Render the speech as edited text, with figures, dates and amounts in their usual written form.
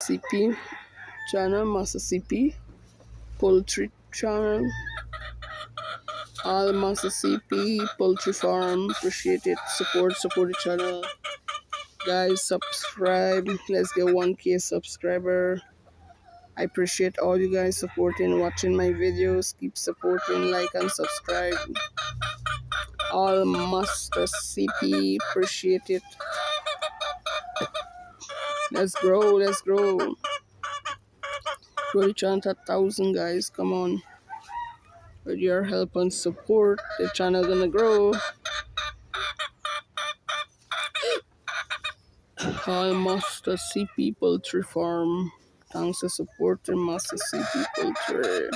CP channel, Master CP Poultry channel, all Master CP Poultry Farm. Appreciate it. Support the channel, guys. Subscribe. Let's get 1K subscriber. I appreciate all you guys supporting, watching my videos. Keep supporting, like and subscribe. All Master CP, appreciate it. Let's grow, let's grow. Grow the channel to 1,000, guys. Come on. With your help and support, the channel gonna grow. All Master CP Poultry Farm. Thanks for supporting Master CP Poultry.